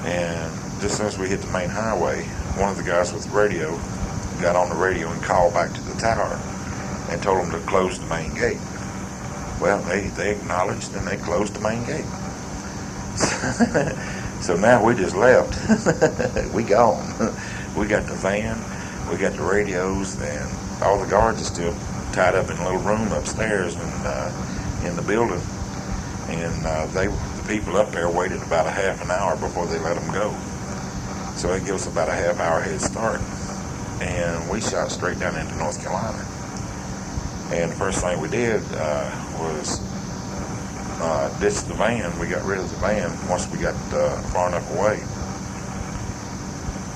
And just as soon as we hit the main highway, one of the guys with the radio got on the radio and called back to the tower and told them to close the main gate. Well, they acknowledged and they closed the main gate. So now we just left. We gone. We got the van, we got the radios, and all the guards are still tied up in a little room upstairs in the building. And the people up there waited about a half an hour before they let them go. So it gives us about a half-hour head start. And we shot straight down into North Carolina. And the first thing we did was ditch the van. We got rid of the van once we got far enough away.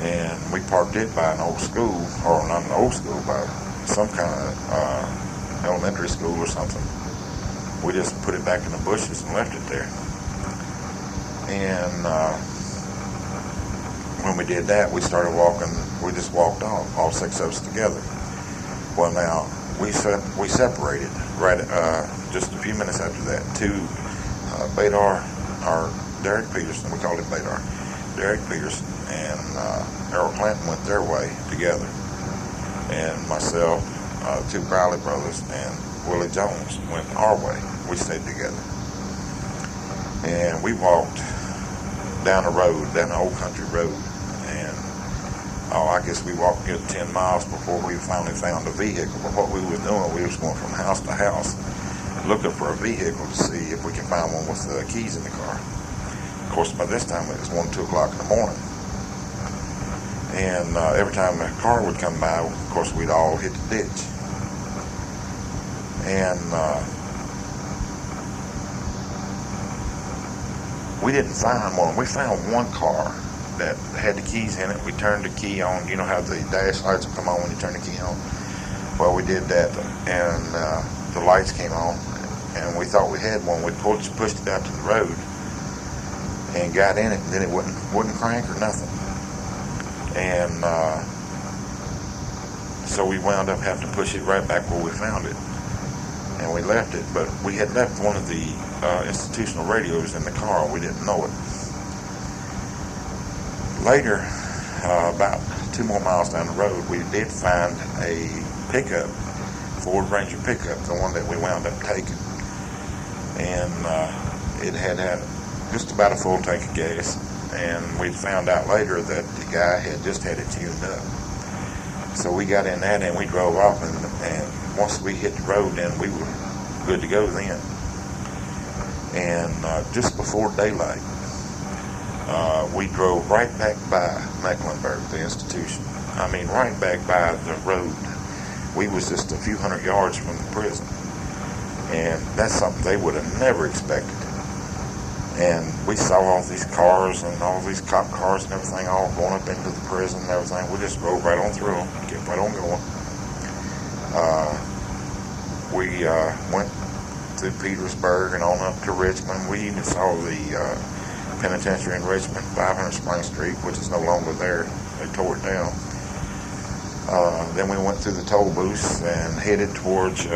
And we parked it by an old school, or not an old school, by some kind of elementary school or something. We just put it back in the bushes and left it there. And when we did that, we started walking. We just walked off, all six of us together. Well, now we separated right just a few minutes after that. Badar, or Derek Peterson, we called him Badar. Derek Peterson and Errol Clinton went their way together, and myself, two Crowley brothers, and Willie Jones went our way. We stayed together, and we walked down the road, down the old country road, and I guess we walked a good 10 miles before we finally found a vehicle. But what we were doing, we was going from house to house looking for a vehicle to see if we could find one with the keys in the car. Of course, by this time it was 1, 2 o'clock in the morning. And every time a car would come by, of course, we'd all hit the ditch. And we didn't find one. We found one car that had the keys in it. We turned the key on. You know how the dash lights will come on when you turn the key on? Well, we did that, and the lights came on, and we thought we had one. We pushed it out to the road and got in it, and then it wouldn't crank or nothing. And so we wound up having to push it right back where we found it, and we left it. But we had left one of the institutional radios in the car, and we didn't know it. Later, about 2 more miles down the road, we did find a pickup, Ford Ranger pickup, the one that we wound up taking. And it had just about a full tank of gas. And we found out later that the guy had just had it tuned up. So we got in that and we drove off, and once we hit the road, then we were good to go then. And just before daylight, we drove right back by Mecklenburg, the institution. I mean, right back by the road. We was just a few hundred yards from the prison. And that's something they would have never expected. And we saw all these cars and all these cop cars and everything all going up into the prison and everything. We just drove right on through them, kept right on going. We went to Petersburg and on up to Richmond. We even saw the penitentiary in Richmond, 500 Spring Street, which is no longer there. They tore it down. Then we went through the toll booths and headed towards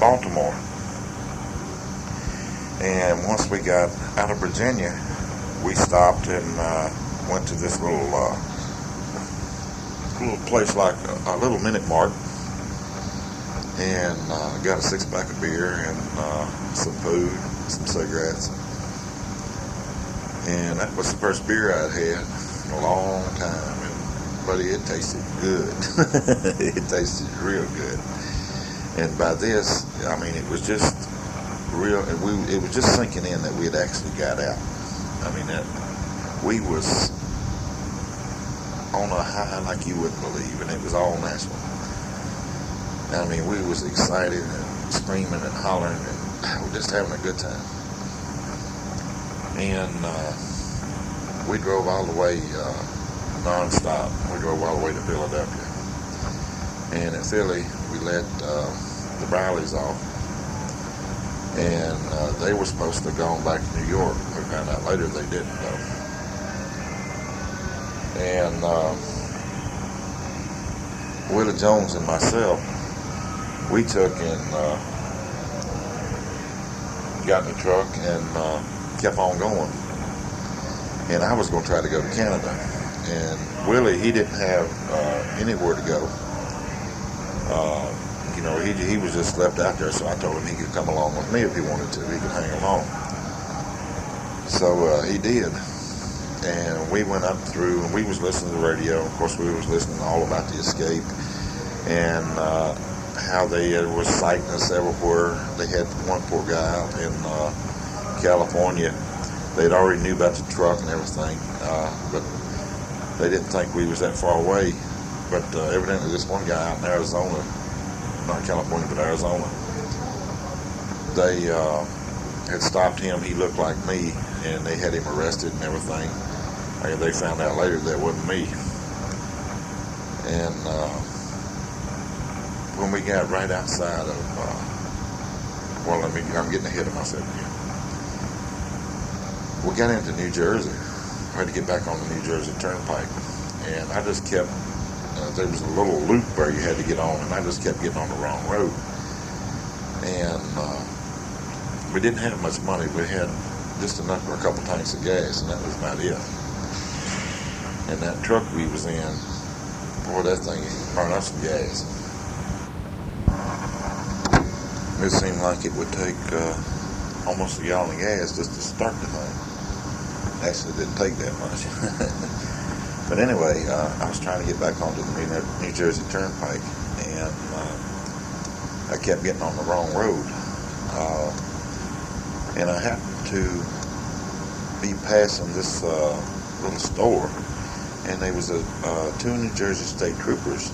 Baltimore. And once we got out of Virginia, we stopped and went to this little place like a little Minute Mart, and got a 6-pack of beer and some food, some cigarettes. And that was the first beer I'd had in a long time, and buddy, it tasted good. It tasted real good. And by this, I mean, it was just real. It was just sinking in that we had actually got out. I mean, that we was on a high like you wouldn't believe, and it was all natural. I mean, we was excited and screaming and hollering, and we're just having a good time. And we drove all the way non-stop. We drove all the way to Philadelphia. And at Philly, we let the Briley's off. And they were supposed to have gone back to New York. We found out later they didn't, though. And Willie Jones and myself, we took and got in the truck and kept on going. And I was going to try to go to Canada. And Willie, he didn't have anywhere to go. He was just left out there, so I told him he could come along with me if he wanted to. He could hang along. So he did. And we went up through, and we was listening to the radio. Of course, we was listening all about the escape and how they was sighting us everywhere. They had one poor guy out in California. They'd already knew about the truck and everything, but they didn't think we was that far away. But evidently this one guy out in Arizona, not California, but Arizona, they had stopped him. He looked like me, and they had him arrested and everything. They found out later that wasn't me. And when we got right outside of, I'm getting ahead of myself again. We got into New Jersey. I had to get back on the New Jersey Turnpike, and I just kept, there was a little loop where you had to get on, and I just kept getting on the wrong road. And we didn't have much money. We had just enough for a couple tanks of gas, and that was about it. And that truck we was in, boy, that thing burned up some gas. It seemed like it would take almost a gallon of gas just to start the thing. Actually, it didn't take that much. But anyway, I was trying to get back onto the New Jersey Turnpike, and I kept getting on the wrong road. And I happened to be passing this little store, and there was two New Jersey State Troopers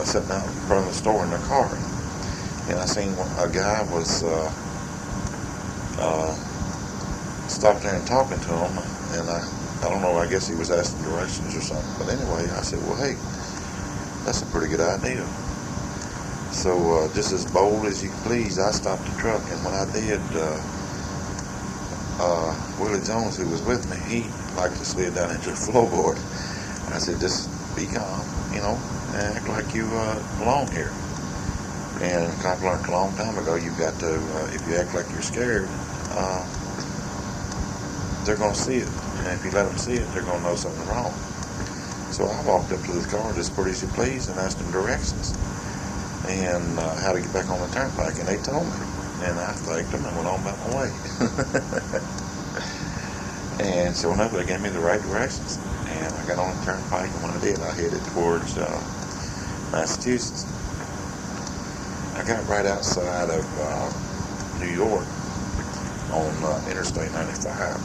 sitting out in front of the store in their car. And I seen a guy was stopped there and talking to him, and I don't know, I guess he was asking directions or something. But anyway, I said, well, hey, that's a pretty good idea. So just as bold as you please, I stopped the truck, and when I did, Willie Jones, who was with me, he liked to slid down into the floorboard. I said, just be calm, and act like you belong here. And I've learned a long time ago, you've got to, if you act like you're scared, they're going to see it. And if you let them see it, they're going to know something wrong. So I walked up to the car just pretty as you please and asked them directions and how to get back on the turnpike. And they told me. And I thanked them and went on about my way. And sure enough, they gave me the right directions. And I got on the turnpike, and when I did, I headed towards Massachusetts. I got right outside of New York on Interstate 95.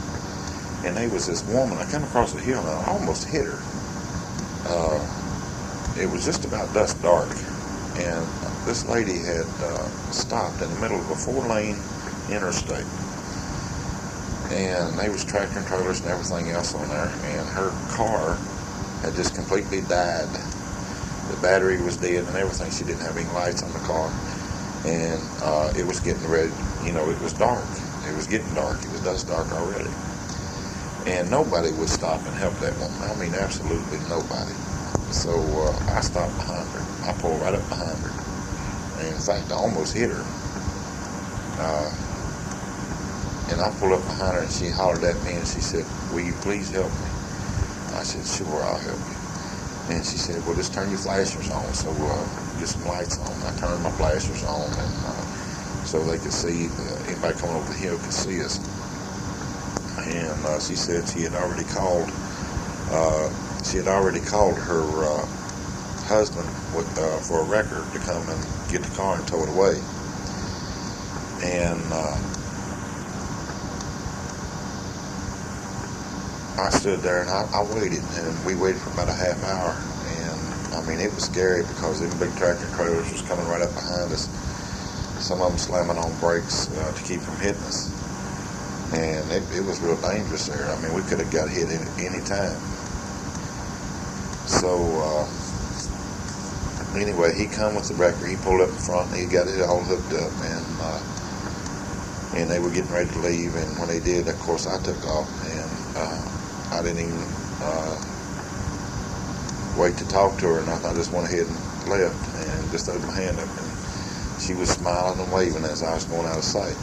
And there was this woman. I came across the hill, and I almost hit her. It was just about dusk dark. And this lady had stopped in the middle of a 4-lane interstate. And there was tractor and trailers and everything else on there. And her car had just completely died. The battery was dead and everything. She didn't have any lights on the car. And it was getting ready. It was dark. It was getting dark. It was dusk dark already. And nobody would stop and help that woman. I mean, absolutely nobody. So I stopped behind her. I pulled right up behind her. And in fact, I almost hit her. And I pulled up behind her, and she hollered at me, and she said, will you please help me? I said, sure, I'll help you. And she said, well, just turn your flashers on. So get some lights on. I turned my flashers on, and so they could see, anybody coming over the hill could see us. And she said she had already called her husband for a wrecker to come and get the car and tow it away. And I stood there and I waited, and we waited for about a half hour. And I mean, it was scary because them big tractor trailers was coming right up behind us. Some of them slamming on brakes to keep from hitting us. And it was real dangerous there. I mean, we could have got hit any time. So anyway, he come with the wrecker. He pulled up in front, and he got it all hooked up, and they were getting ready to leave. And when they did, of course, I took off, and I didn't even wait to talk to her or nothing. I just went ahead and left, and just threw my hand up, and she was smiling and waving as I was going out of sight.